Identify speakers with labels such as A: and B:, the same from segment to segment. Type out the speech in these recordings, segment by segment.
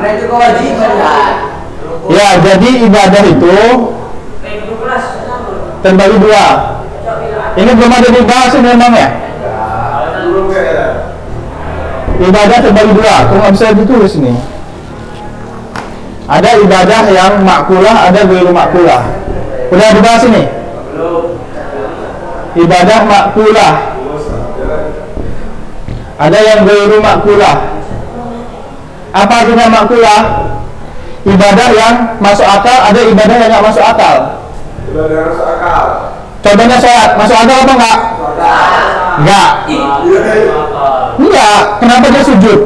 A: Itu kewajiban kan?
B: Ya, jadi ibadah itu terbagi dua. Ini belum ada dibahas ini memang ya? Ibadah terbagi dua. Kok nggak bisa ditulis nih? Ada ibadah yang makkulah, ada ghairu makkulah. Udah dibahas ini? Ibadah makkulah. Ada yang ghairu makkulah. Apa artinya makkulah? Ibadah yang masuk akal, ada ibadah yang nggak masuk akal.
C: Ibadah yang masuk akal.
B: Contohnya sholat, masuk akal apa enggak? Enggak. Enggak. Kenapa dia sujud?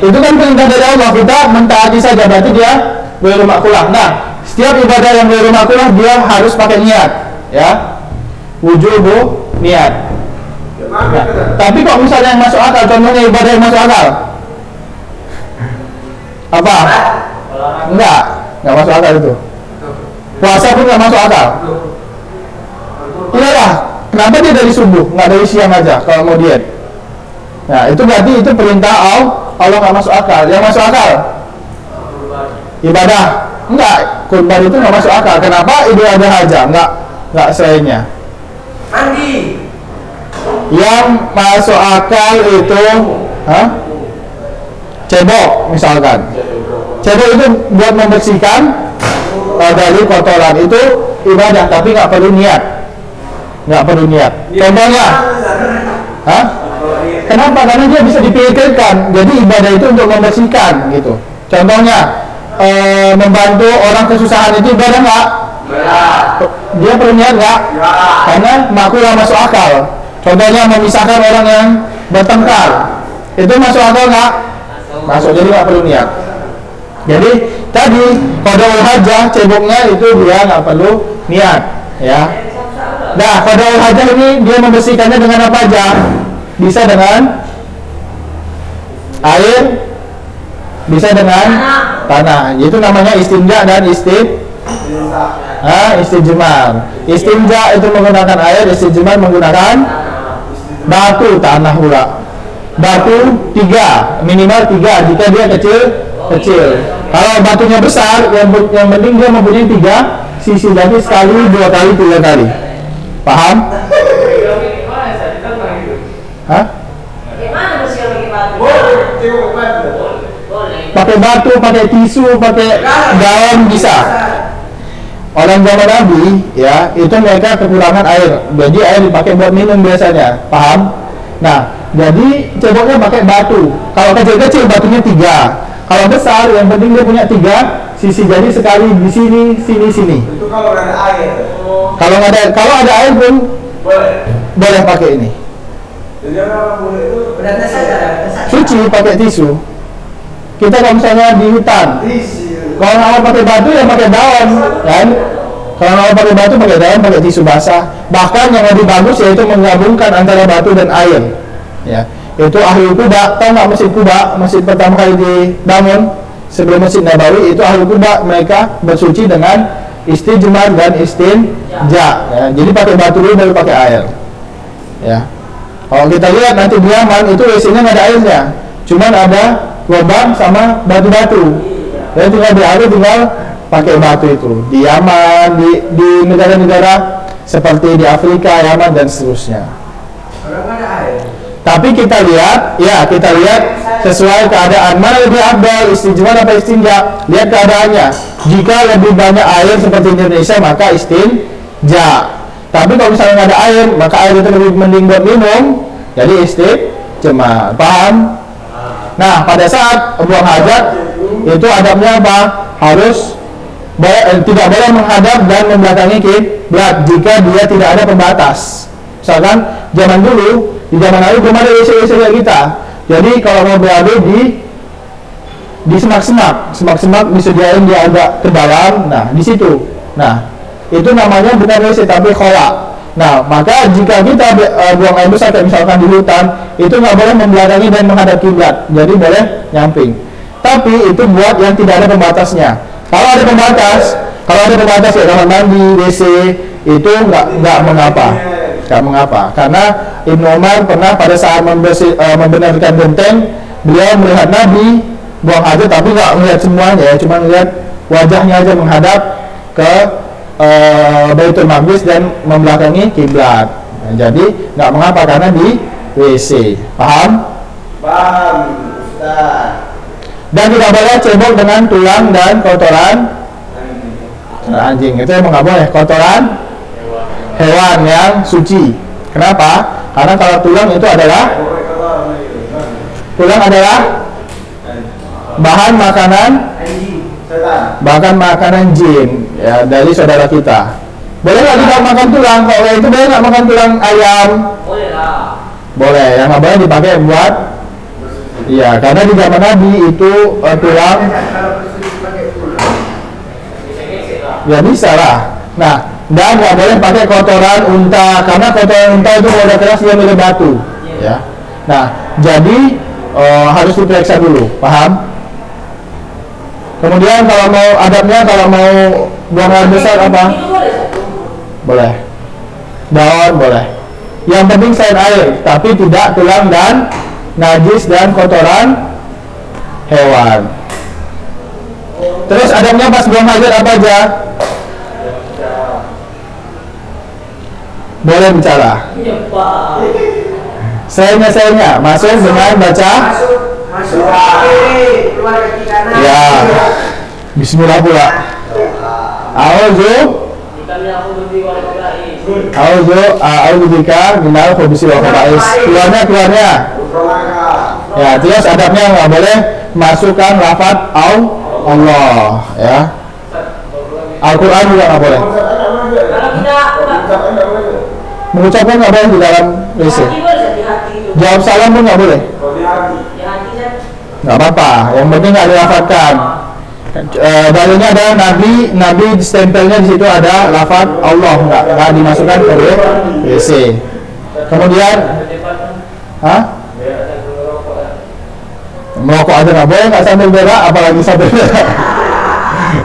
B: Itu kan perintah dari Allah, kita mentaati saja, berarti dia ghairu makkulah. Nah, setiap ibadah yang ghairu makkulah dia harus pakai niat, ya. Wujubu niat. Nah, tapi kok misalnya yang masuk akal, contohnya ibadah yang masuk akal? Apa? Enggak masuk akal itu. Puasa pun enggak masuk akal. Iyalah, kenapa dia dari subuh, enggak dari siang aja kalau mau diet? Nah, itu berarti itu perintah Allah enggak masuk akal. Yang masuk akal ibadah. Enggak, kurban itu enggak masuk akal. Kenapa? Ibadah aja, enggak selainnya.
A: Mandi.
B: Yang masuk akal itu cebok misalkan. Cebok itu buat membersihkan dari kotoran, itu ibadah, tapi nggak perlu niat. Contohnya, kenapa? Karena dia bisa dipikirkan. Jadi ibadah itu untuk membersihkan gitu. Contohnya, membantu orang kesusahan itu ibadah nggak? Dia perlu niat nggak? Karena makkulah masuk akal. Contohnya memisahkan orang yang bertengkar, itu masuk akal nggak? Masuk, jadi nggak perlu niat. Jadi tadi qadaul hajah, ceboknya itu dia nggak perlu niat, ya. Nah, qadaul hajah ini dia membersihkannya dengan apa aja? Bisa dengan air, bisa dengan tanah. Itu namanya istinja dan istijmar. Istinja itu menggunakan air, istijmar menggunakan batu, tanah pula. Batu 3, minimal 3 jika dia kecil. Kalau batunya besar, yang penting dia mempunyai 3 sisi, jadi sekali, 2 kali, 3 kali. Paham? Hah? Pakai batu, pakai tisu, pakai daun bisa. Orang zaman Nabi, ya, itu mereka kekurangan air, jadi air dipakai buat minum biasanya. Paham? Nah, jadi ceboknya pakai batu. Kalau kecil-kecil batunya 3. Kalau besar, yang penting dia punya 3 sisi. Jadi sekali di sini.
C: Itu kalau ada air.
B: Kalau ada air pun boleh pakai ini.
C: Jadi orang boleh itu
A: Berarti saja.
B: Cuci pakai tisu. Kita kalau misalnya di hutan, kalau nggak pakai batu ya pakai daun, kan? Kalau nggak pakai batu pakai daun, pakai tisu basah. Bahkan yang lebih bagus yaitu menggabungkan antara batu dan air. Ya, itu ahli Quba. Tahu nggak masjid Quba? Masjid pertama kali dibangun sebelum Masjid Nabawi, itu ahli Quba, mereka bersuci dengan istijmar dan istinja. Ya, jadi pakai batu dulu baru pakai air. Ya, kalau kita lihat nanti di Yaman itu WC-nya nggak ada airnya, cuman ada lubang sama batu-batu. Jadi tinggal diaduk, tinggal pakai batu itu. Di Yaman, di negara-negara seperti di Afrika, Yaman dan seterusnya. Tapi kita lihat sesuai keadaan, mana lebih abdal, istijmar apa istinja. Lihat keadaannya. Jika lebih banyak air seperti Indonesia, maka istinja. Tapi kalau misalnya nggak ada air, maka air itu lebih mending buat minum, jadi istijmar. Paham? Nah, pada saat buang hajat itu adabnya apa? Harus tidak boleh menghadap dan membelakangi kiblat jika dia tidak ada pembatas. Misalkan zaman dulu, di zaman lalu belum ada WC-WC kayak kita. Jadi kalau mau beradu di semak-semak disediain dia agak ke dalam. Nah, di situ. Nah, itu namanya bukan WC tapi khola. Nah, maka jika kita buang air besar kayak misalkan di hutan, itu nggak boleh membelakangi dan menghadap kiblat. Jadi boleh nyamping. Tapi itu buat yang tidak ada pembatasnya. Kalau ada pembatas ya kamar mandi, WC, itu nggak mengapa. Karena Ibnu Umar pernah pada saat membenarkan genteng, beliau melihat Nabi buang hajat tapi nggak melihat semuanya ya, cuma melihat wajahnya aja menghadap ke Baitul Maqdis dan membelakangi kiblat. Nah, jadi nggak mengapa karena di WC. Paham?
C: Paham, Ustaz.
B: Dan tidak boleh cebok dengan tulang dan kotoran anjing. Itu emang nggak boleh, kotoran hewan yang suci. Kenapa? Karena kalau tulang itu adalah bahan makanan, bahkan makanan jin ya, dari saudara kita. Boleh nggak kita makan tulang? Kalau itu boleh nggak makan tulang ayam?
A: Boleh lah.
B: Boleh, yang nggak boleh dipakai buat, iya, karena di zaman Nabi itu tulang, ya bisa lah. Nah, dan nggak boleh pakai kotoran unta, karena kotoran unta itu kalau udah keras dia mirip batu, ya. Nah, jadi harus diperiksa dulu, paham? Kemudian kalau mau adabnya, kalau mau buang air besar apa? Boleh. Daun boleh. Yang penting selain air, tapi tidak tulang dan najis dan kotoran hewan. Terus adabnya pas buang hajat apa aja? Boleh bicara. Saya masuk dengan baca.
A: Masuk kiri, keluar kaki kanan.
B: Ya. Bismillah pula. A'udzu bika minal khubuthi wal khaba'is. Keluarnya. Ya, terus adabnya nggak boleh masukkan lafaz Allah, ya. Al-Quran juga nggak boleh. Mengucapkan nggak boleh di dalam WC. Jawab salam pun nggak boleh. Nggak apa-apa, yang penting nggak dilafazkan. Dalilnya adalah Nabi stempelnya di situ ada lafaz Allah, nggak dimasukkan ke WC. Kemudian, merokok aja nggak boleh, nggak sambil berak, apalagi sambil berak.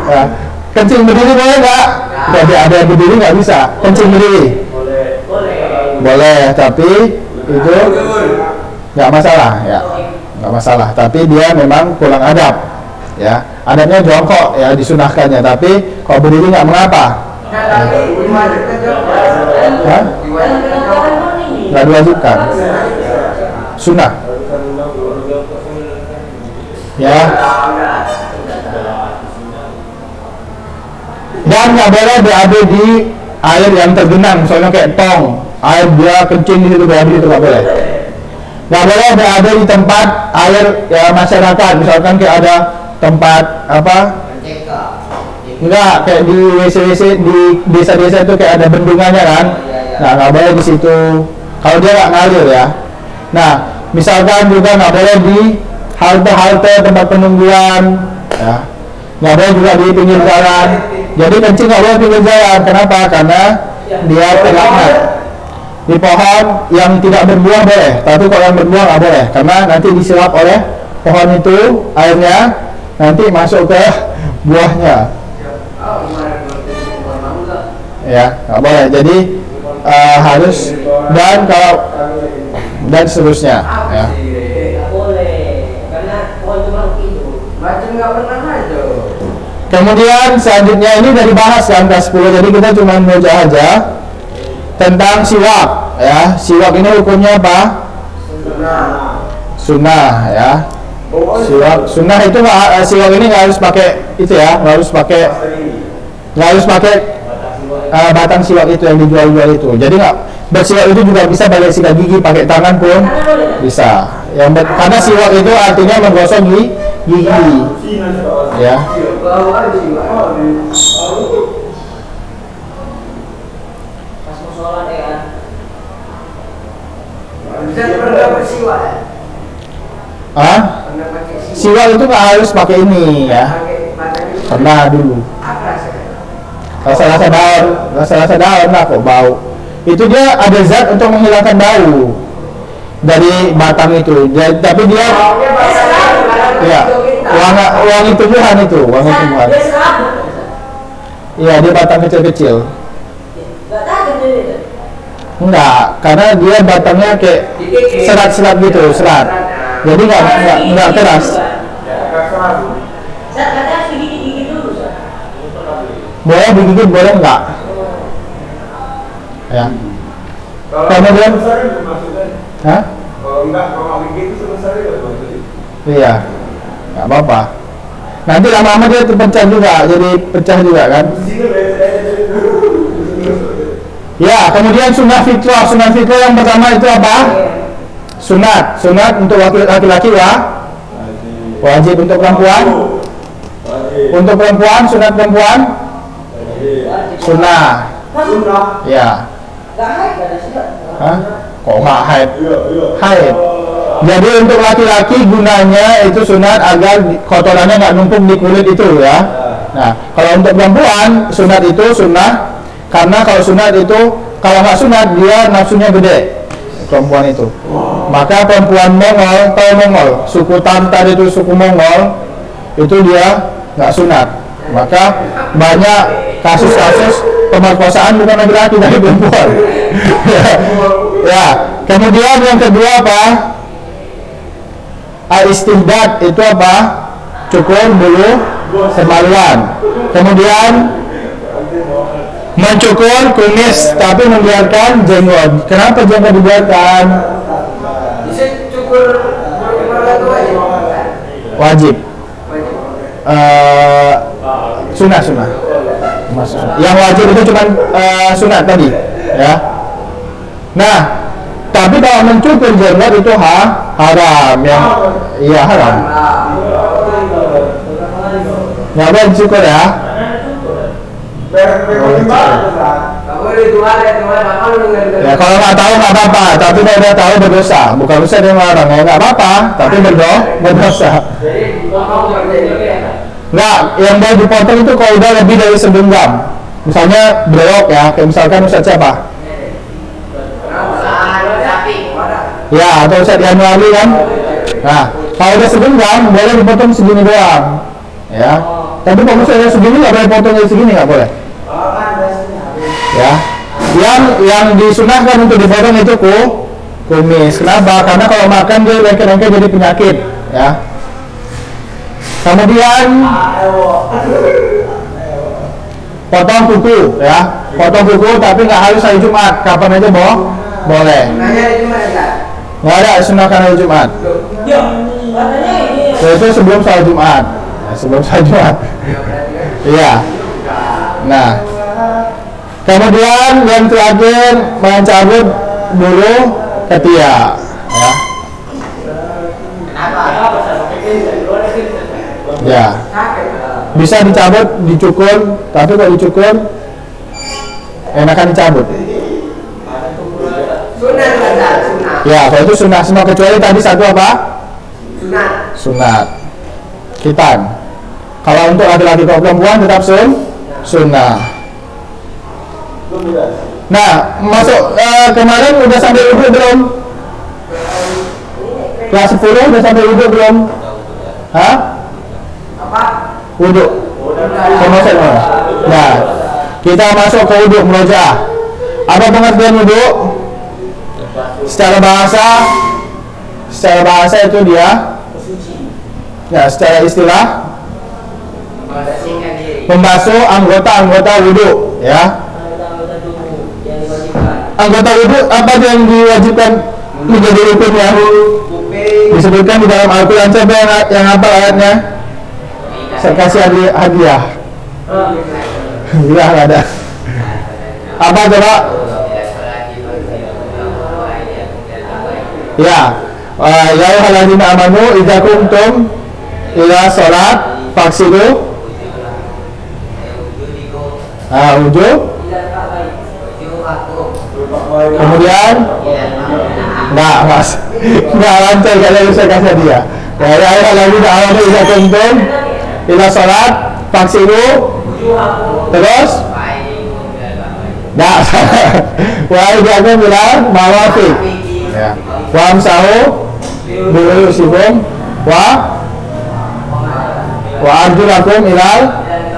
B: Ya. Kencing berdiri boleh nggak? Jadi ada yang berdiri nggak bisa. Kencing berdiri boleh, tapi itu nggak masalah, ya, nggak masalah. Tapi dia memang kurang adab, ya. Adabnya jongkok, ya, disunahkannya. Tapi kalau berdiri nggak mengapa. Nggak diwajibkan, sunnah. Ya. Dan nggak boleh BAB di air yang tergenang, misalnya kayak tong, air dia kencing di situ BAB, itu nggak boleh. Nggak boleh BAB di tempat air ya masyarakat, misalkan kayak ada tempat apa? Enggak, kayak di WC di desa-desa itu kayak ada bendungannya kan? Nah, nggak boleh di situ. Kalau dia nggak ngalir ya. Nah, misalkan juga nggak boleh di halte-halte tempat penungguan, ya. Nggak boleh juga di pinggir jalan. Jadi kencing nggak boleh pinggir jalan. Kenapa? Karena dia terlaknat. Di pohon yang tidak berbuah boleh, tapi kalau yang berbuah nggak boleh, karena nanti diserap oleh pohon itu airnya, nanti masuk ke buahnya. Ya, nggak boleh. Jadi harus dan seterusnya. Ya. Kemudian selanjutnya ini dari bahas kan kelas 10, jadi kita cuma baca aja tentang siwak, ya. Siwak ini hukumnya apa? Sunnah, ya. Siwak sunnah itu siwak ini nggak harus pakai itu ya, nggak harus pakai batang siwak itu yang dijual-jual itu. Jadi nggak, bersiwak itu juga bisa pakai sikat gigi, pakai tangan pun bisa. Karena siwak itu artinya menggosok gigi, ya. Siwak itu nggak harus pakai ini, ya. Pernah dulu. Rasa daun lah kok bau. Itu dia ada zat untuk menghilangkan bau dari batang itu. Tapi dia ya wangi tumbuhan itu, wangi tumbuhan. Iya, dia batang kecil-kecil. Enggak, karena dia batangnya kayak serat-serat gitu, serat. Jadi nggak keras.
D: Kadang digigit dulu, Ustaz.
B: Boleh digigit, boleh enggak? Ya. Kemudian, hah?
C: Kalau enggak, kalau gigit itu selesai ya maksudnya.
B: Iya, nggak apa-apa. Nanti lama-lama dia terpecah juga, jadi pecah juga kan? Ya, kemudian sunnah fitrah. Sunnah fitrah yang pertama itu apa? Sunat untuk laki-laki wajib. Untuk perempuan? Untuk perempuan, sunat perempuan? Sunnah. Ya. Hah? Kok nggak haid? Haid. Jadi untuk laki-laki gunanya itu sunat agar kotorannya nggak numpuk di kulit itu ya. Nah, kalau untuk perempuan sunat itu sunnah, karena kalau sunat itu, kalau nggak sunat dia nafsunya gede, perempuan itu. Maka perempuan Mongol, tahu Mongol, suku Tantar itu suku Mongol, itu dia nggak sunat. Maka banyak kasus-kasus pemerkosaan bukan laki-laki tapi perempuan. Ya. Kemudian yang kedua apa? Al-istihdad itu apa? Cukur bulu kemaluan. Kemudian mencukur kumis tapi membiarkan jenggot. Kenapa jenggot dibiarkan?
A: Bisa cukur itu
B: Wajib. Sunnah. Yang wajib itu cuma sunat tadi, ya. Nah, tapi kalau mencukur jenggot itu haram, yang iya haram. Nggak boleh dicukur ya. Ya kalau nggak tahu nggak apa-apa, tapi kalau udah tahu berdosa. Bukan dosa dia melarang, ya nggak apa-apa, tapi berdosa. Nggak, yang boleh dipotong itu kalau udah lebih dari segenggam. Misalnya brewok ya, kayak misalkan Ustaz siapa? Ya, atau Ustaz Januari kan? Nah, kalau udah segenggam boleh dipotong segini doang, ya. Tapi kalau misalnya segini nggak boleh potong jadi segini, nggak boleh. Ya, yang disunahkan untuk dipotong itu kumis. Kenapa? Karena kalau makan dia lengket-lengket jadi penyakit, ya. Kemudian potong kuku, ya. Potong kuku tapi nggak harus hari Jumat, kapan aja boleh. Nggak ada sunahkan hari Jumat. Itu sebelum sholat Jumat. Sebelum sholat Jumat. Iya. Nah, kemudian yang terakhir mencabut bulu ketiak, ya. Ya. Bisa dicabut, dicukur, tapi kalau dicukur enakan dicabut. Ya, kalau itu sunnah semua kecuali tadi satu apa? Sunat. Khitan. Kalau untuk laki-laki atau perempuan tetap sunnah. Nah, masuk kemarin udah sampai wudhu belum? Kelas 10 udah sampai wudhu belum? Hah?
A: Apa?
B: Wudhu. Nah, kita masuk ke wudhu murojaah. Apa pengertian wudhu? Secara bahasa itu dia, ya, secara istilah membasuh anggota-anggota wudhu, ya. Anggota wudhu apa yang diwajibkan menjadi rukunnya? Disebutkan di dalam Al-Quran. Coba yang apa ayatnya? Saya kasih hadiah. Iya, ada. Apa coba? Ya, ya ayyuhalladzina amanu idza qumtum ila shalat faghsilu wujud. Kemudian enggak lancar kalau saya kasih dia. Ya ayyuhalladzina amanu idza qumtum ila shalat faghsilu terus enggak wa idza bilang marafiq, ya. Wa amsahu birusikum wa arjulakum ilal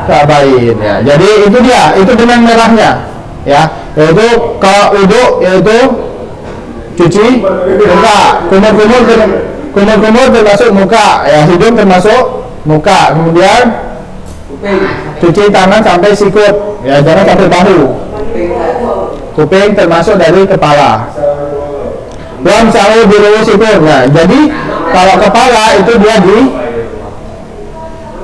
B: ka'bain, ya. Jadi itu dia, itu benang merahnya, ya. Yaitu kalau wudu yaitu cuci muka, kumur termasuk muka, ya. Hidung termasuk muka, kemudian
A: Kuping.
B: cuci tangan sampai sikut, ya jangan sampai bahu. Kuping termasuk dari kepala. Belum selalu biru sikut. Nah, jadi kalau kepala itu dia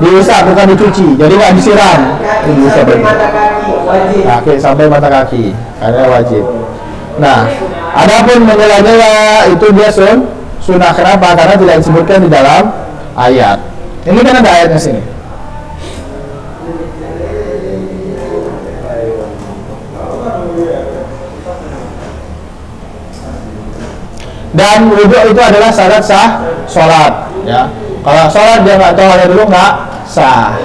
B: diusap bukan dicuci, jadi nggak disiram.
A: Kaki sampai mata kaki wajib.
B: Kaki sampai mata kaki, karena wajib. Nah, adapun menyela-nyela itu dia sunnah. Kenapa? Karena tidak disebutkan di dalam ayat. Ini kan ada ayatnya sini. Dan wudhu itu adalah syarat sah sholat. Ya, kalau sholat dia nggak tahu ada dulu nggak sah.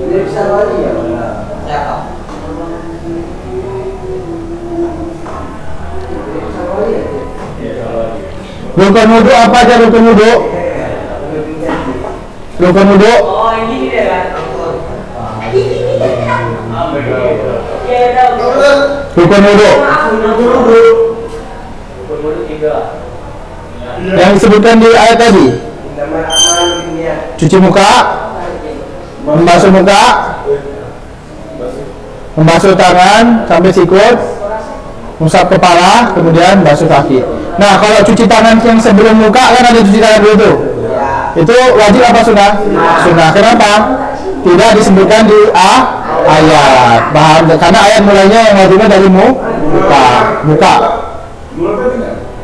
A: Ini bisa lagi ya? Siapa?
B: Rukun wudhu apa aja rukun wudhu? Rukun wudhu
D: Oh, ini dia kan. Ya, tahu.
B: rukun wudhu yang disebutkan di ayat tadi.
A: Nama amal dunia.
B: Cuci muka, membasuh muka, membasuh tangan sampai sikut, mengusap kepala, kemudian basuh kaki. Nah, kalau cuci tangan yang sebelum muka kan ada cuci tangan dulu tuh. Itu wajib apa sunnah? Sunnah. Kenapa? Tidak disebutkan di ayat. Paham? Karena ayat mulainya yang wajibnya dari muka.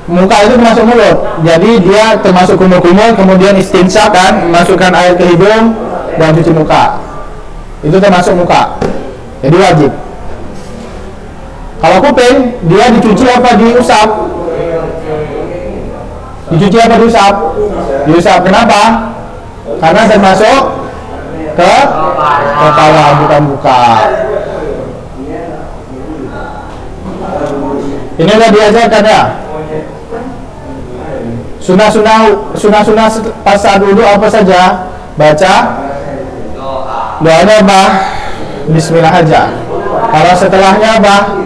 B: Muka itu termasuk mulut. Jadi dia termasuk kumul-kumul, kemudian istinsyak kan, masukkan air ke hidung dan cuci muka. Itu termasuk muka. Jadi wajib. Kalau kuping, dia dicuci apa diusap? Dicuci apa diusap? Diusap. Kenapa? Karena termasuk ke kepala, bukan muka. Ini udah diajarkan ya. Sunnah pas saat wudhu apa saja? Baca doanya apa? Bismillah aja. Kalau setelahnya apa?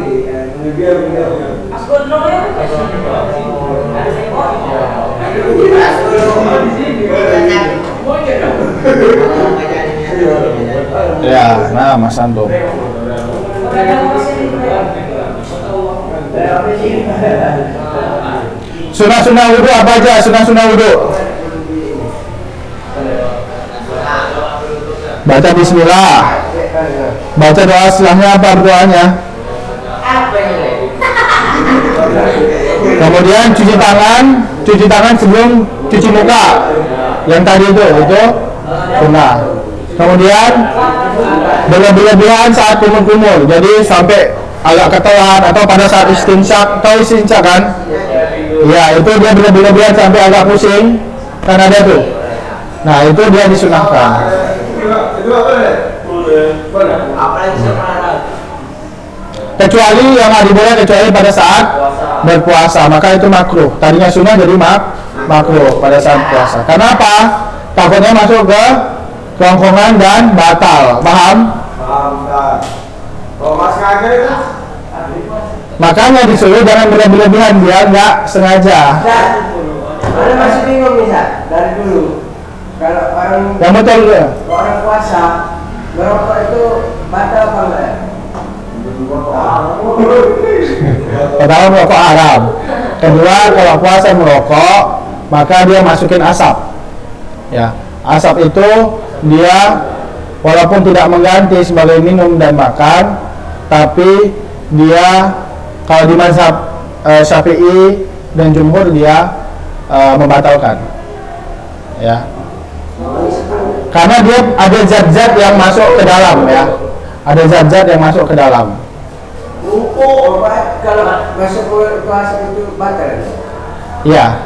B: Ya, nah Mas Antum. Sunnah wudhu apa aja? Sunnah wudhu. Baca bismillah. Baca doa setelahnya apa doanya? Kemudian cuci tangan sebelum cuci muka. Yang tadi itu sunnah. Kemudian berlebihan saat kumul-kumul. Jadi sampai agak ketelan atau pada saat istinsyak kan? Ya, itu dia berlebihan sampai agak pusing. Kan ada tuh. Nah, itu dia disunahkan. Kecuali yang nggak diboleh kecuali pada saat berpuasa, maka itu makruh. Tadinya sunnah jadi makruh pada saat puasa. Kenapa? Takutnya masuk ke kerongkongan dan batal. Paham?
C: Kalau mas ngajar itu
B: Makanya disuruh jangan berlebihan biar nggak sengaja.
A: Ada masih bingung nih, dari dulu. Kalau orang
B: Yang betul ya.
A: orang puasa merokok itu batal apa enggak?
B: Pertama, merokok haram. Kedua, kalau puasa merokok maka dia masukin asap. Ya, asap itu dia walaupun tidak mengganti sebagai minum dan makan, tapi dia kalau di mazhab Syafi'i dan Jumhur dia membatalkan. Ya. Karena dia ada zat-zat yang masuk ke dalam ya. Ada zat-zat yang masuk ke dalam.
A: Kalau masuk puasa itu batal.
B: Iya.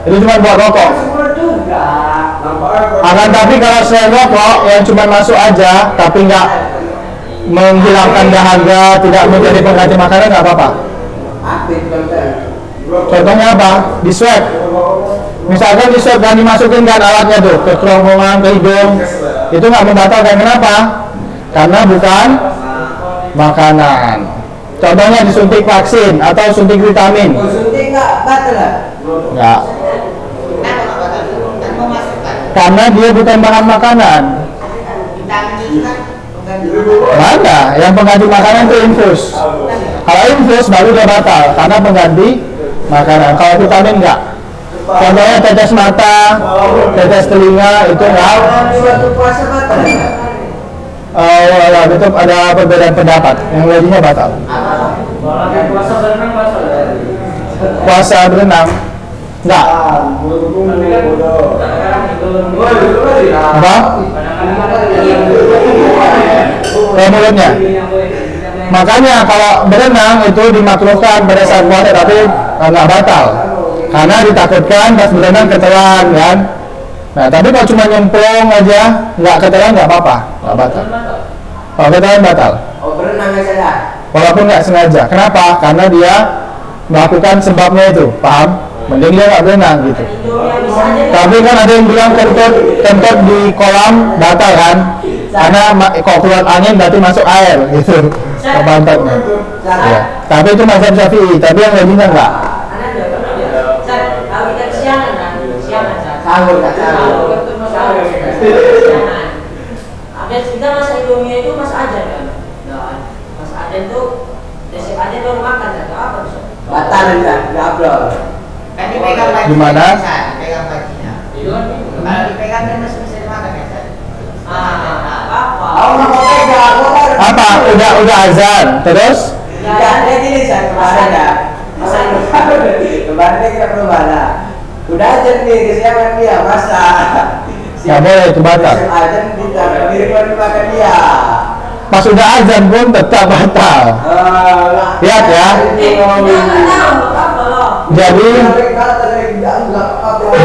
B: Itu cuma buat rokok. Akan tapi kalau selain rokok yang cuma masuk aja tapi nggak menghilangkan dahaga, tidak menjadi pengganti makanan, nggak apa-apa. Contohnya apa? Di swab. Misalkan disot dan dimasukin kan alatnya tuh ke kerongkongan, ke hidung, itu nggak membatalkan. Kenapa? Karena bukan makanan. Contohnya disuntik vaksin atau suntik vitamin.
A: Suntik nggak batal lah.
B: Nggak. Karena dia bukan bahan makanan. Mana? Yang pengganti makanan itu infus. Kalau infus baru dia batal karena pengganti makanan. Kalau vitamin enggak. Contohnya tetes mata, tetes telinga itu enggak.
A: Di waktu puasa batal.
B: Tetap ada perbedaan pendapat. Yang lainnya batal.
D: Puasa berenang puasa.
B: Puasa berenang enggak. Apa? Mulutnya. Makanya kalau berenang itu dimakruhkan pada saat puasa tapi nggak batal karena ditakutkan pas berenang ketelan kan. Nah tapi kalau cuma nyemplung aja nggak ketelan nggak apa-apa, nggak batal. Kalau ketelan batal.
A: Oh berenang nggak salah.
B: Walaupun nggak sengaja. Kenapa? Karena dia melakukan sebabnya itu, paham? Mending dia nggak berenang gitu. Tapi kan ada yang bilang kentut di kolam batal kan? Karena kalau keluar angin berarti masuk air gitu ke pantatnya. Ya. Tapi itu mazhab Syafi'i, tapi yang lainnya enggak.
D: Kalau kita siangan kan, siangan.
A: Sahur nggak sahur.
D: Ada kita masa Indomie itu masa aja kan. Masa aja itu desek aja baru makan atau apa tuh?
A: Batal nggak upload.
E: Kan dipegang bajunya.
B: Gimana?
E: Dipegang bajunya.
D: Itu kan
E: Kalau dipegang kan masih bisa dimakan ya, San?
D: apa?
A: Oh nggak mau pegang.
B: Apa? Udah azan. Terus?
A: Tidak ada gini saya kemarin ya. Kemarin kita belum ada. Udah aja nih kesiapan dia masa.
B: Nggak boleh, itu batal.
A: Aja kita diri makan dia.
B: Pas udah azan pun tetap batal. Lihat ya.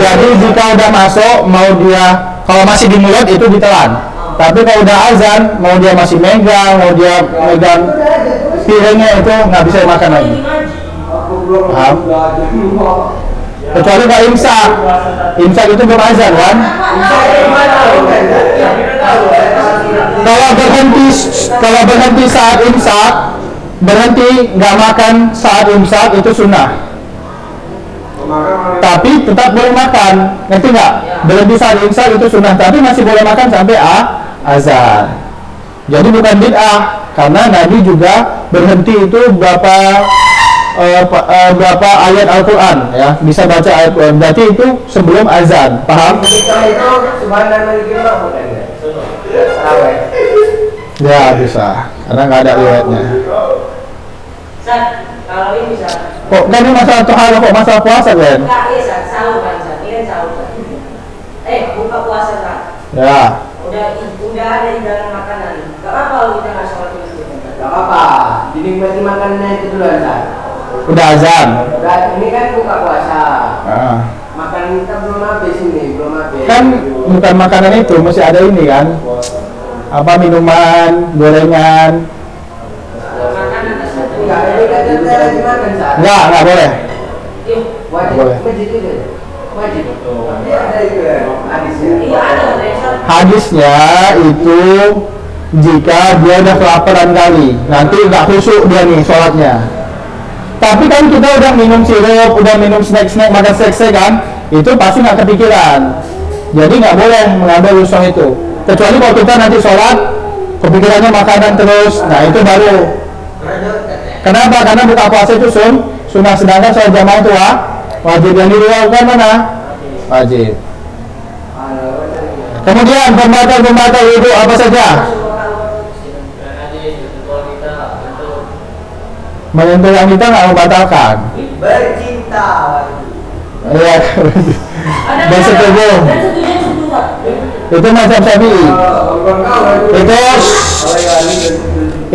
B: Jadi jika udah masuk mau dia kalau masih di mulut itu ditelan. Tapi kalau udah azan mau dia masih megang, mau dia megang piringnya itu nggak bisa dimakan lagi. Paham? Kecuali kalau imsak. Imsak itu belum azan kan? Kalau berhenti saat imsak, berhenti nggak makan saat imsak itu sunnah. Tapi tetap boleh makan, ngerti nggak? Berhenti saat imsak itu sunnah, tapi masih boleh makan sampai azan. Jadi bukan bid'ah, karena Nabi juga berhenti itu berapa ayat Al-Quran ya, bisa baca ayat Al-Quran, berarti itu sebelum azan, paham?
A: Itu subhanallah bukan
B: Ya bisa, karena nggak ada riwayatnya.
D: Kalau ini bisa.
B: Kok kan ini masalah tohara, kok masalah puasa kan?
D: Enggak, iya sahur kan, ini kan sahur kan. Buka puasa kan.
B: Ya.
D: Udah ada di dalam makanan. Gak apa-apa kalau kita nggak sholat itu.
A: Gak apa-apa, dinikmati makanannya itu dulu aja.
B: Udah azan.
A: Udah, ini kan buka puasa.
B: Ah.
A: Makan kita belum habis ini, belum habis.
B: Kan bukan makanan itu, masih ada ini kan? Apa minuman, gorengan?
D: Makanan ada satu.
A: Enggak, ini kan kita lagi makan saat.
B: Nggak boleh.
A: Wajib,
B: Boleh.
A: wajib itu. Wajib. Tapi ada itu ya, hadisnya.
D: Iya ada Reza.
B: Hadisnya itu jika dia udah kelaparan kali, nanti nggak khusyuk dia nih sholatnya. Tapi kan kita udah minum sirup, udah minum snack-snack, makan snack-snack kan, itu pasti nggak kepikiran. Jadi nggak boleh mengambil usaha itu. Kecuali kalau kita nanti sholat, kepikirannya makanan terus, nah itu baru. Kenapa? Karena buka puasa itu sunnah, sedangkan sholat jamaah itu wajib. Yang diriwayatkan mana? Wajib. Kemudian pembatal wudhu apa saja? Menyentuh yang kita nggak membatalkan.
A: Bercinta.
B: Iya. Bersetubuh. Itu mazhab Syafi'i.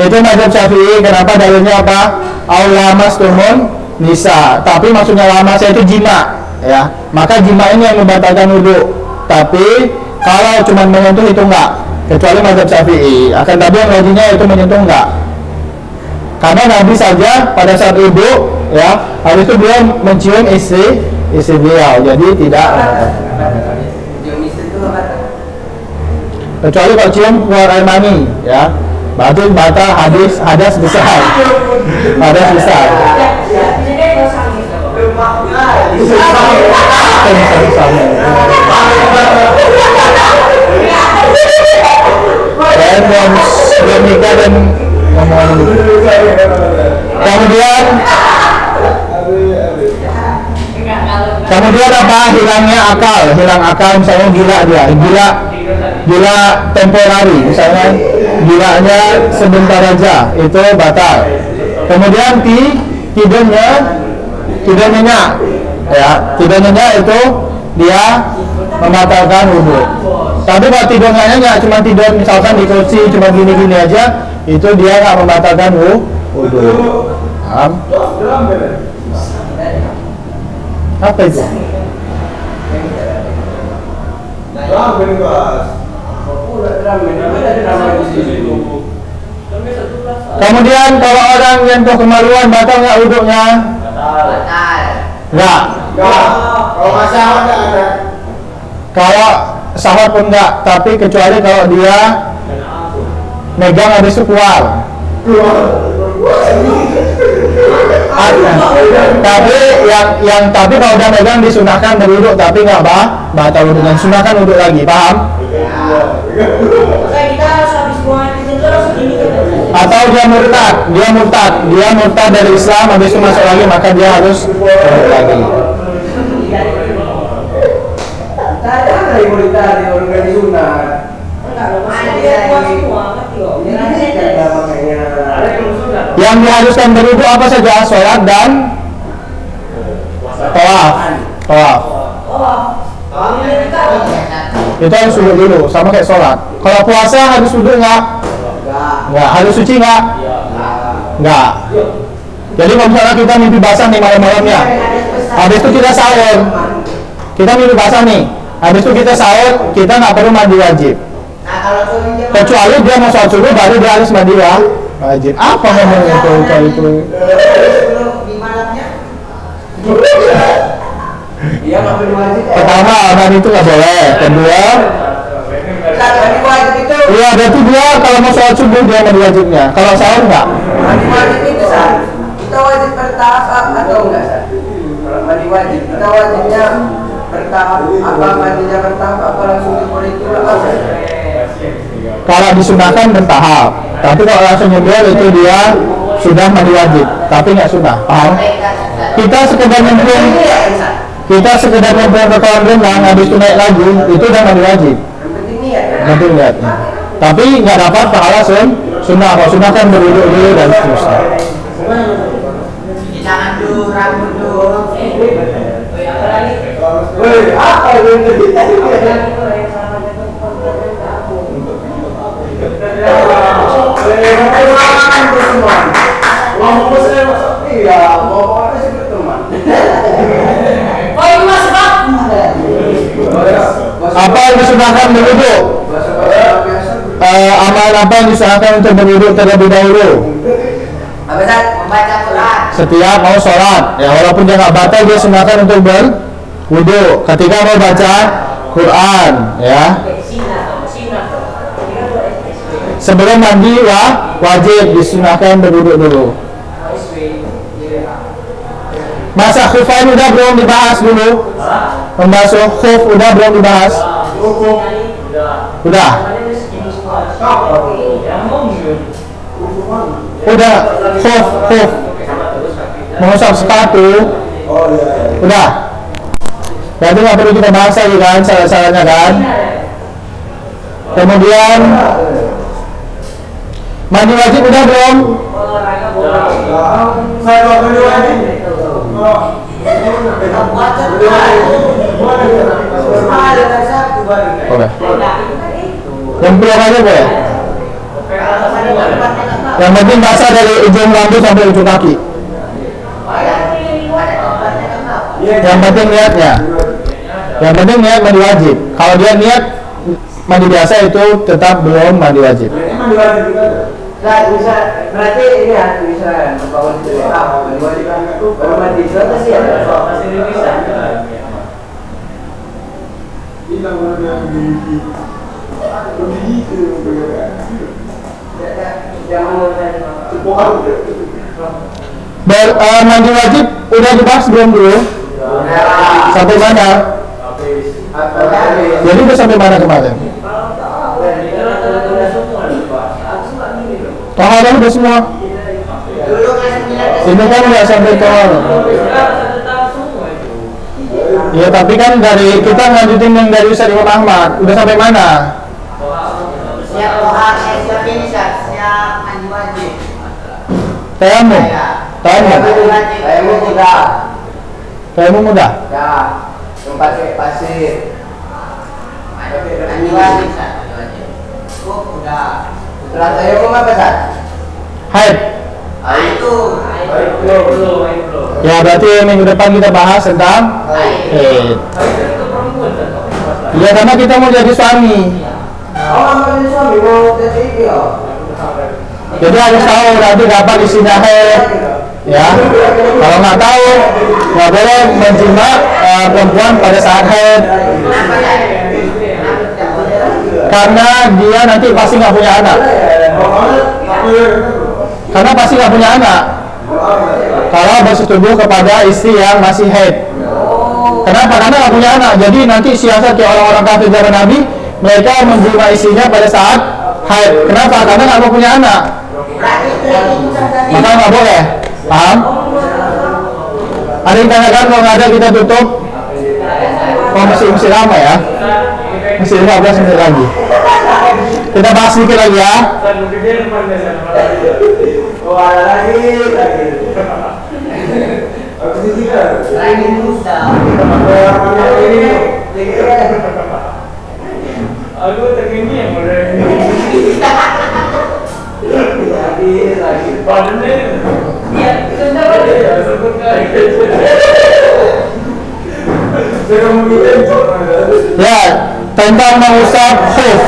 B: Itu mazhab Syafi'i. Kenapa dalilnya apa? Allah mastumun nisa. Tapi maksudnya lama saya itu jima, ya. Maka jima ini yang membatalkan wudhu. Tapi kalau cuma menyentuh itu enggak, kecuali mazhab Syafi'i. Akan tapi yang lainnya itu menyentuh enggak. Karena Nabi saja pada saat ibu, ya, habis itu beliau mencium istri istri beliau, jadi tidak
A: Cium istri itu batal.
B: kecuali kalau cium keluar air mani, ya, berarti batal hadas besar, hadas besar. Dan belum nikah dan ngomong. Kemudian apa? Hilang akal, misalnya gila temporari, misalnya gilanya sebentar aja, itu batal. Kemudian tidurnya nyenyak itu dia membatalkan wudhu. Tapi kalau tidurnya nyenyak, cuma tidur misalkan di kursi cuma gini-gini aja, itu dia nggak membatalkan wudhu. Paham? Apa itu? Kemudian kalau orang nyentuh kemaluan batal nggak wudhunya?
E: Batal.
B: Nggak.
C: Kalau masalah nggak ada.
B: Kalau sahur pun nggak, tapi kecuali kalau dia megang habis itu keluar. Tapi kalau udah megang disunahkan berwudhu, tapi nggak batal wudhunya, sunahkan wudhu lagi, paham?
D: Kita harus habis buang air kecil terus ini
B: Atau dia murtad dari Islam, habis itu masuk lagi, maka dia harus wudhu lagi.
A: Tadi ada yang tadi orang dari sunat.
B: Yang diharuskan berwudhu apa saja? Sholat dan tawaf. Itu harus wudhu dulu, sama kayak sholat. Kalau puasa harus wudhu nggak? Nggak. Harus suci nggak? Nggak. Jadi kalau misalnya kita mimpi basah nih malam-malamnya, habis itu kita sahur, kita mimpi basah nih, habis itu kita sahur, kita nggak perlu mandi wajib.
E: Nah, kalau suaminya
B: Kecuali dia mau sholat subuh, baru dia harus mandi wajib. Apa ngomongnya itu?
E: di malamnya
A: Dia nggak perlu wajib.
B: Pertama, mandi itu nggak boleh. Kedua,
A: Mandi wajib itu.
B: iya berarti dia kalau mau sholat subuh dia mandi wajibnya. Kalau sahur nggak?
A: Mandi wajib itu sah. Kita wajib bertahap atau enggak sah? Kalau mandi wajib, kita wajibnya bertahap. Apa mandinya bertahap? Apa langsung diboleh itu apa sah?
B: Kalau disunahkan bertahap. Tapi kalau langsung nyembil itu dia sudah mandi wajib. Tapi nggak sunnah. Paham? Kita sekedar nyemplung ke kolam renang, habis itu naik lagi, itu udah mandi wajib.
A: Yang penting niat.
B: Nanti lihatnya. Tapi nggak dapat pahala sunnah. Kalau sunnah kan berwudhu dulu dan seterusnya.
E: cuci tangan dulu, rambut dulu.
A: Woi, apa itu? Iya, mau apa sih berteman?
D: Oh ini mas bang.
B: Apa yang disunahkan berwudhu? Amalan apa yang disunahkan untuk berwudhu terlebih dahulu?
A: Apa sih?
E: Membaca Quran.
B: Setiap mau sholat, ya walaupun dia nggak batal, dia sunahkan untuk berwudhu. Ketika mau baca Quran, ya. Sebelum mandi wajib disunahkan berwudhu dulu. Masa khufain udah belum dibahas dulu? Membasuh khuf udah belum dibahas? Udah. Udah khuf mengusap sepatu. Udah. Berarti nggak perlu kita bahas lagi kan salah-salahnya kan? Kemudian mandi wajib udah belum? Boleh. Yang belum aja boleh. Yang penting basah dari ujung rambut sampai ujung kaki. Yang penting niatnya. Yang penting niat mandi wajib. Kalau dia niat mandi biasa itu tetap belum mandi wajib.
A: Nah, bisa berarti ini ya bisa membangun itu ya. Mandi wajib baru mandi itu sih ya.
B: Mandi wajib udah dibahas belum dulu? Sampai mana? Jadi udah sampai mana kemarin? Tahalah udah semua. Ini kan nggak sampai ke mana? Ya tapi kan dari kita lanjutin yang dari Ustaz Imam Ahmad udah sampai mana?
E: Siap doa, siap ini, siap mandi wajib.
B: Tayamum. Tayamum.
A: Tayamum mudah.
B: Tayamum mudah.
A: Ya, tempat pasir.
E: Mandi wajib, mandi wajib. Oh, udah.
A: Setelah tayamum apa Sat?
B: Haid.
E: Itu.
B: Ya berarti minggu depan kita bahas tentang haid. Ya karena kita mau jadi suami.
A: Oh, ambil suami mau jadi dia.
B: Jadi harus tahu nanti kapan isinya haid. Ya, kalau nggak tahu nggak boleh menjima perempuan pada saat haid. Karena dia nanti pasti nggak punya anak. Karena pasti nggak punya anak. Kalau bersetubuh kepada istri yang masih haid. Kenapa? Karena nggak punya anak. Jadi nanti siasat kayak orang-orang kafir zaman Nabi, mereka menjima istrinya pada saat haid. Kenapa? Karena nggak mau punya anak. Maka nggak boleh. Paham? Ada yang tanyakan kalau nggak ada kita tutup. Oh masih lama ya. Masih 15 menit lagi. Kita bahas sedikit lagi ya.
C: Oh ada lagi. Aku sih kan.
E: Lagi muda.
C: Aku terkini yang mulai. Lagi. Padahal
D: Ya, sudah.
B: Ya, tentang mengusap khuf.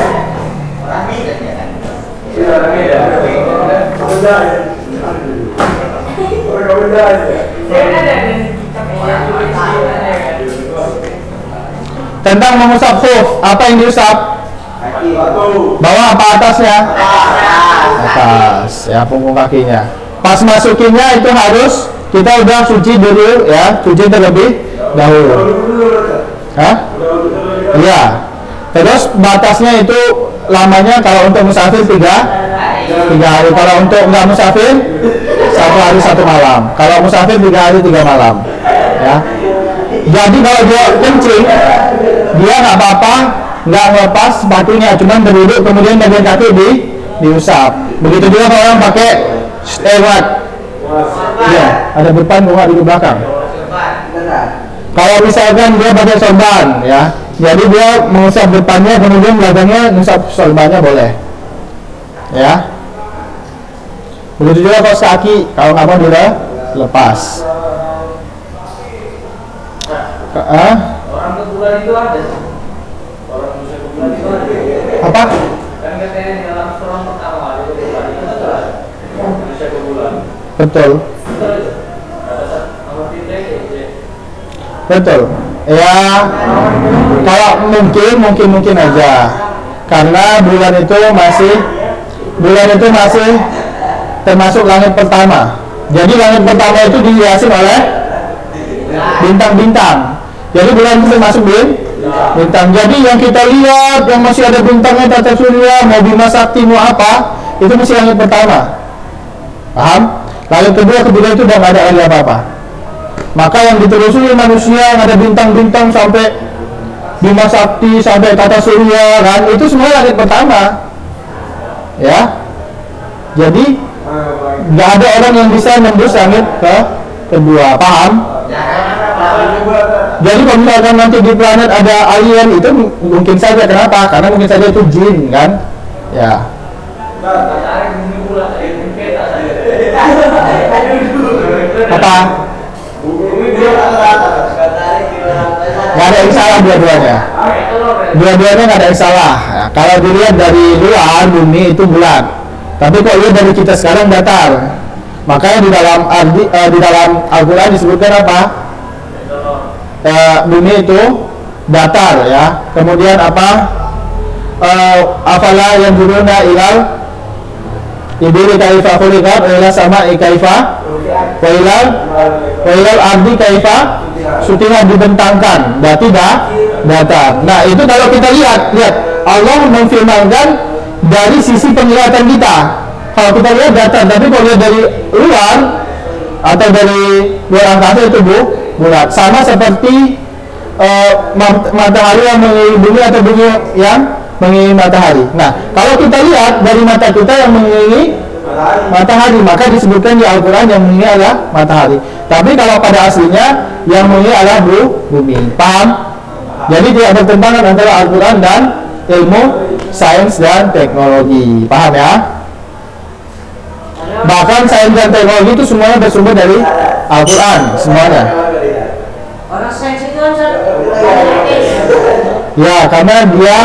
B: Tentang mengusap khuf, apa yang diusap? Bawah apa atasnya? Atas, ya punggung kakinya. Pas masukinnya itu harus kita udah cuci dulu ya, cuci terlebih dahulu. Hah? Iya. Terus batasnya itu lamanya kalau untuk musafir 3 hari. Kalau untuk nggak musafir 1 hari 1 malam. Kalau musafir 3 hari 3 malam. Ya. Jadi kalau dia kencing, dia nggak apa-apa, nggak ngelepas sepatunya, cuman berduduk kemudian bagian kaki diusap. Begitu juga kalau orang pakai steward. Iya, ada depan bunga di belakang. Kalau misalkan dia pakai sorban, ya, jadi dia mengusap depannya kemudian belakangnya mengusap sorbannya boleh. Ya. Begitu juga kalau kaki, kalau nggak mau dia lepas.
C: Orang kebulan itu ada. Orang musuh kebulan itu ada.
B: Apa?
C: Kan katanya dalam surah pertama itu ada manusia kebulan.
B: Betul. Betul. Ya, kalau mungkin aja. Karena bulan itu masih termasuk langit pertama. Jadi langit pertama itu dihiasi oleh bintang-bintang. Jadi bulan itu termasuk bintang. Jadi yang kita lihat yang masih ada bintangnya, tata surya, mau Bima Sakti, mau apa, itu masih langit pertama. Paham? Langit kedua, ketiga itu udah nggak ada lagi apa-apa. Maka yang ditelusuri manusia yang ada bintang-bintang sampai Bima Sakti, sampai tata surya, kan itu semua langit pertama. Ya. Jadi nggak ada orang yang bisa nembus langit kedua. Paham? Jadi kalau misalkan nanti di planet ada alien, itu mungkin saja. Kenapa? Karena mungkin saja itu jin, kan? Ya. Apa? Nggak ada yang salah dua-duanya. Dua-duanya nggak ada yang salah. Ya, kalau dilihat dari luar bumi itu bulat, tapi kalau lihat dari kita sekarang datar. Makanya di dalam Al-Quran disebutkan apa? Bumi itu datar ya. Kemudian apa? Afala yanzuruna ilal ibili kaifa khuliqat wa ila sama'i kaifa wa ilal ardi kaifa sutiha dibentangkan, berarti datar. Nah, itu kalau kita lihat Allah memfirmankan dari sisi penglihatan kita. Kalau kita lihat datar, tapi kalau lihat dari luar atau dari luar angkasa itu bulat. Sama seperti matahari yang mengelilingi bumi atau bumi yang mengelilingi matahari. Nah, kalau kita lihat dari mata kita yang mengelilingi matahari, maka disebutkan di Al-Quran yang mengelilingi adalah matahari. Tapi kalau pada aslinya yang mengelilingi adalah bumi. Paham? Jadi tidak bertentangan antara Al-Quran dan ilmu sains dan teknologi. Paham ya? Bahkan sains dan teknologi itu semuanya bersumber dari Al-Quran, semuanya.
D: Orang sains itu kan
B: Ya, karena dia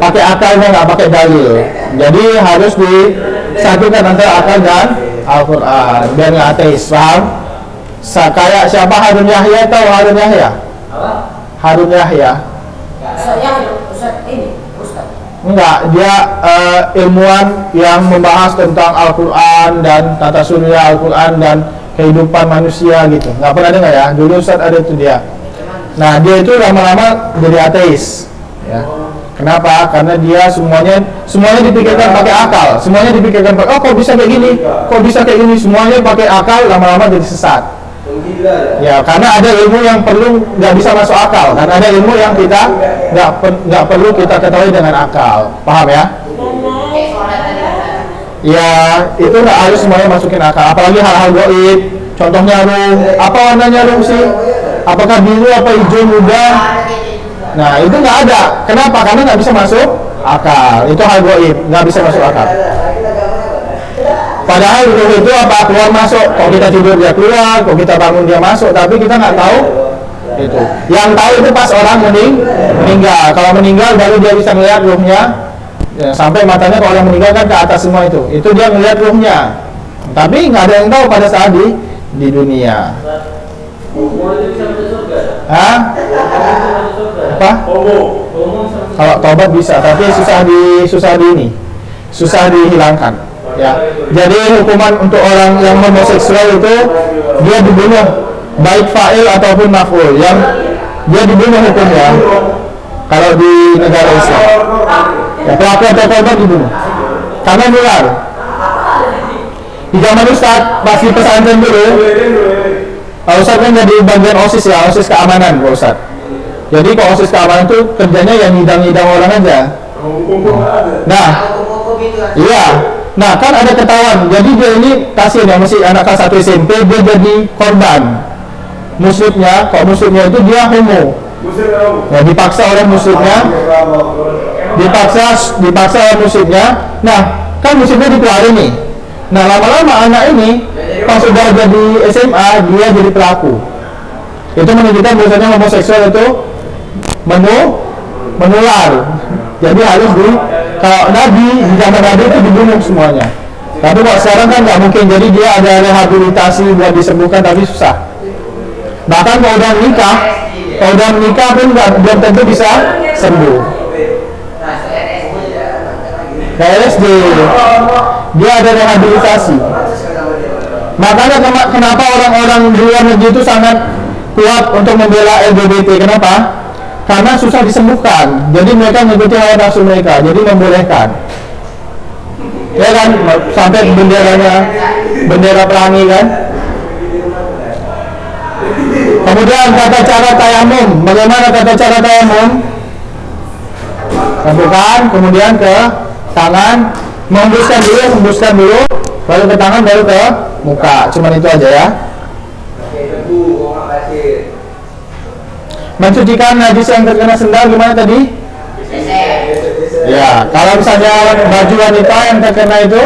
B: pakai akalnya, nggak pakai dalil. Jadi harus disatukan antara akal dan Al-Quran. Biar nggak ateis, paham? Kayak siapa Harun Yahya, tahu Harun Yahya? Harun Yahya?
D: Ustaz ini, Ustaz.
B: Enggak, dia ilmuwan yang membahas tentang Al-Quran dan tata surya Al-Quran dan kehidupan manusia gitu. Nggak pernah dengar ya? Dulu Ustaz ada itu dia. Nah, dia itu lama-lama jadi ateis. Ya. Kenapa? Karena dia semuanya dipikirkan pakai akal. Semuanya dipikirkan pakai, oh kok bisa kayak gini? Kok bisa kayak gini? Semuanya pakai akal, lama-lama jadi sesat. Ya, karena ada ilmu yang perlu nggak bisa masuk akal. Karena ada ilmu yang kita nggak perlu kita ketahui dengan akal. Paham ya? Ya, itu nggak harus semuanya masukin akal. Apalagi hal-hal gaib. Contohnya rum. Apa warnanya rum sih? Apakah biru, apa hijau, muda? Nah, itu nggak ada. Kenapa? Karena nggak bisa masuk akal. Itu hal gaib, nggak bisa masuk akal. Padahal itu apa? Keluar masuk. Kalau kita tidur dia keluar, kalau kita bangun dia masuk. Tapi kita nggak tahu itu. Yang tahu itu pas orang meninggal. Kalau meninggal baru dia bisa melihat ruhnya. Ya, sampai matanya kalau orang meninggal kan ke atas semua itu. Itu dia melihat ruhnya. Tapi nggak ada yang tahu pada saat di dunia. Hah? Apa? Kalau tobat bisa, tapi susah dihilangkan. Ya. Jadi hukuman untuk orang yang homoseksual itu dia dibunuh, baik fa'il ataupun maf'ul. Yang dia dibunuh hukumnya kalau di negara Islam. Ya, pelaku atau korban dibunuh karena nular. Di zaman Ustaz pas di pesantren dulu, Ustaz kan jadi bagian OSIS ya, OSIS keamanan Pak Ustaz. Jadi kalau OSIS keamanan itu kerjanya yang ngidang-ngidang orang aja. Nah, iya. Nah, kan ada ketahuan. Jadi dia ini kasihan ya, masih anak kelas 1 SMP, dia jadi korban. Muslimnya, kok muslimnya itu dia homo. Ya, dipaksa oleh muslimnya. Dipaksa oleh muslimnya. Nah, kan muslimnya dikeluarin nih. Nah, lama-lama anak ini pas sudah jadi SMA, dia jadi pelaku. Itu menunjukkan bahwasanya homoseksual itu menular. Jadi harus kalau Nabi di zaman Nabi itu dibunuh semuanya. Tapi kok sekarang kan nggak mungkin. Jadi dia ada rehabilitasi buat disembuhkan, tapi susah. Bahkan kalau udah menikah pun belum tentu bisa sembuh. Kayak LSD, dia ada rehabilitasi. Makanya kenapa orang-orang di luar negeri itu sangat kuat untuk membela LGBT? Kenapa? Karena susah disembuhkan. Jadi mereka mengikuti hawa nafsu mereka. Jadi membolehkan. Ya kan? Sampai bendera pelangi kan? Kemudian tata cara tayamum. Bagaimana tata cara tayamum? Lakukan, kemudian ke tangan, menghembuskan dulu, baru ke tangan, baru ke muka. Cuman itu aja ya. Mencucikan najis yang terkena sendal gimana tadi? Ya, kalau misalnya baju wanita yang terkena itu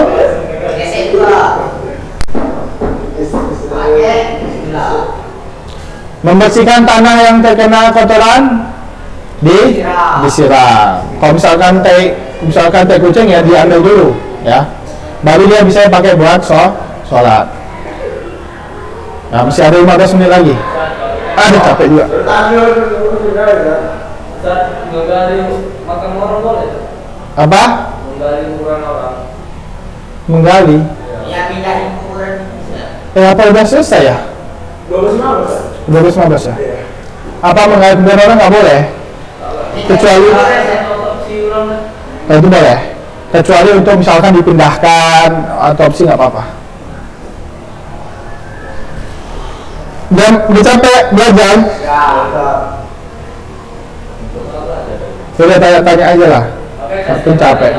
B: membersihkan tanah yang terkena kotoran disiram. Kalau misalkan teh kucing ya diambil dulu ya. Baru dia bisa pakai buat sholat. Nah, masih ada 15 menit lagi. Aduh, capek juga.
C: Saat menggali makam orang boleh tak?
B: Apa?
C: Menggali kuburan orang.
B: Menggali.
E: Ya pindahin kuburan.
B: Apa udah selesai ya? 2015 ya? Apa menggali kuburan orang nggak boleh? Kecuali
C: Otopsi ulang kan?
B: itu boleh. Kecuali untuk misalkan dipindahkan otopsi nggak apa-apa. Dan udah capek belajar. Sudah tanya-tanya aja lah. Makin capek.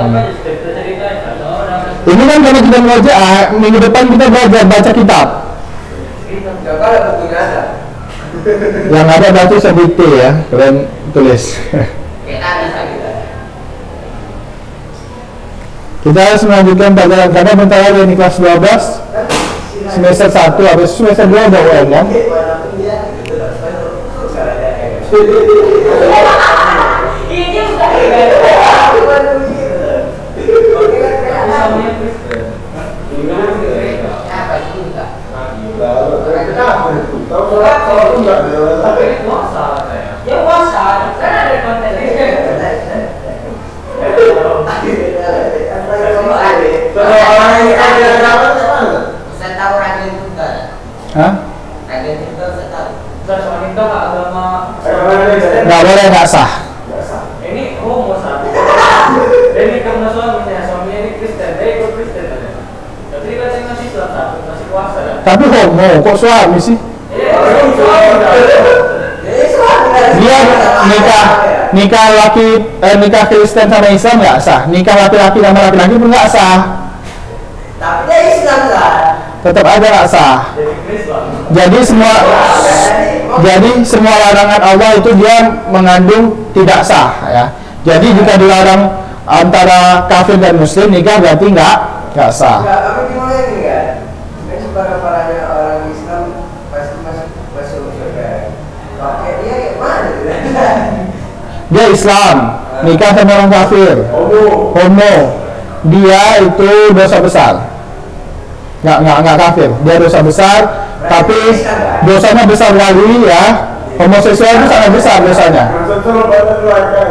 B: Ini kan karena kita belajar, minggu depan kita belajar baca kitab.
A: Ya kalau betulnya ada.
B: Yang ada berarti sedikit ya, kalian tulis.
E: Kita bisa kita.
B: Kita harus melanjutkan pelajaran karena bentar lagi ini kelas 12 semester 1 habis semester 2 udah UN kan?
D: Ini udah
E: Apa juga?
D: ya puasa, kan ada konten
E: Saya tahu rajin juga.
B: Hah?
E: Rajin juga saya tahu.
C: Terus wanita agama
B: Nggak boleh, nggak sah.
C: ini homo sah. Ini karena suaminya ini Kristen, dia ikut Kristen aja. Tapi dia katanya masih Islam satu, masih puasa kan?
B: Tapi homo, kok suami sih? Dia nikah laki nikah Kristen sama Islam nggak sah. Nikah laki-laki sama laki-laki pun nggak sah.
A: Tapi dia Islam kan.
B: Tetap aja nggak sah. Jadi semua larangan Allah itu dia mengandung tidak sah ya. Jadi jika dilarang antara kafir dan muslim nikah berarti nggak sah.
A: Enggak, apa gimana ini kan? Kan separah-parahnya orang Islam pasti masuk surga. Pakai dia kayak mana?
B: Dia Islam nikah sama orang kafir, homo, dia itu dosa besar. Nggak kafir, dia dosa besar, tapi dosanya besar kali ya. Homoseksual itu sangat besar dosanya,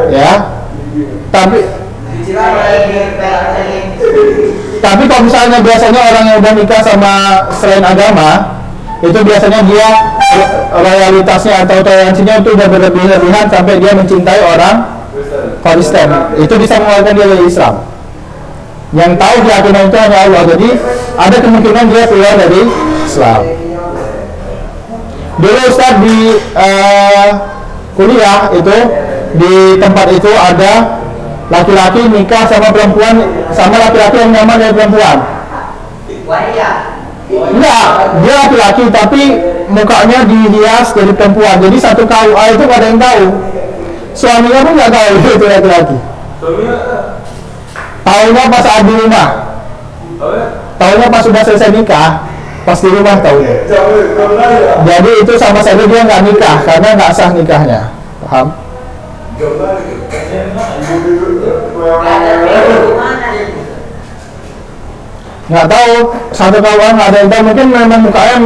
B: ya. Tapi kalau misalnya biasanya orang yang udah nikah sama selain agama, itu biasanya dia loyalitasnya atau toleransinya itu udah berlebihan sampai dia mencintai orang Kristen. Itu bisa mengeluarkan dia dari Islam. Yang tahu keyakinan itu hanya Allah. Jadi ada kemungkinan dia keluar dari Islam. Dulu Ustaz di kuliah itu di tempat itu ada laki-laki nikah sama perempuan sama laki-laki yang nyaman dari perempuan. Enggak, dia laki-laki tapi mukanya dihias dari perempuan. Jadi satu KUA itu gak ada yang tahu. Suaminya pun nggak tahu itu laki-laki. Tahunya pas saat di rumah. Tahunya pas sudah selesai nikah, pas di rumah tahunya. Jadi itu sama saja dia nggak nikah karena nggak sah nikahnya. Paham? Nggak tahu, satu kawan nggak ada yang tahu. Mungkin memang mukanya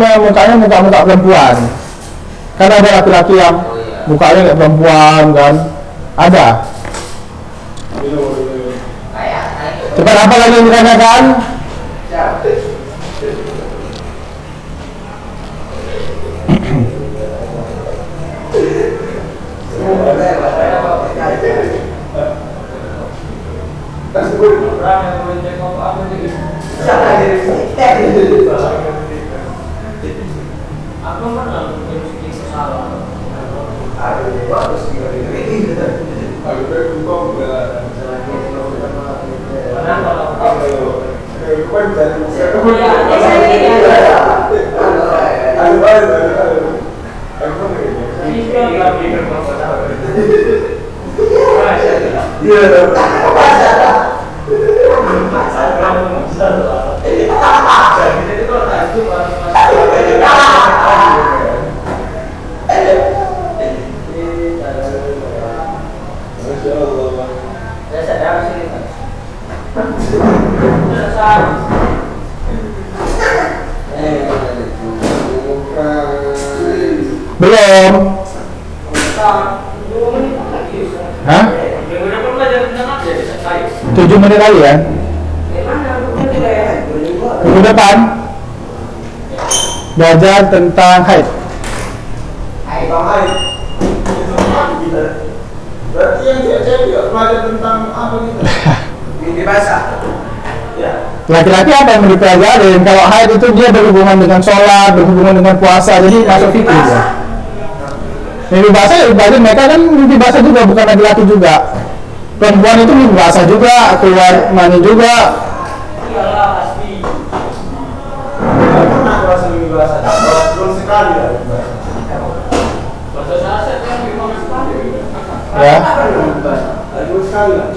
B: muka perempuan. Kan ada laki-laki yang mukanya kayak perempuan kan, ada. Cepat apa lagi yang ditanyakan?
C: Orang yang boleh cek apa sih? Aku mana mesti salah.
B: Belum.
C: Belum.
B: Hah?
C: Minggu depan belajar tentang apa ya? Kayu.
B: 7 menit lagi ya? Minggu depan belajar tentang haid.
F: Berarti yang cewek juga belajar tentang apa gitu?
A: Mimpi basah.
B: Laki-laki apa yang mau dipelajarin? Kalau haid itu dia berhubungan dengan sholat, berhubungan dengan puasa, jadi masuk fikih ya. Mimpi basah ya belajar, mereka kan mimpi basah juga, bukan laki-laki juga. Perempuan itu mimpi basah juga, keluar mani juga.
D: Iyalah pasti.
F: Pernah merasa mimpi basah? Belum sekali lah.
C: Bahasa saya kan memang sekali.
B: Ya.
F: Belum sekali lah.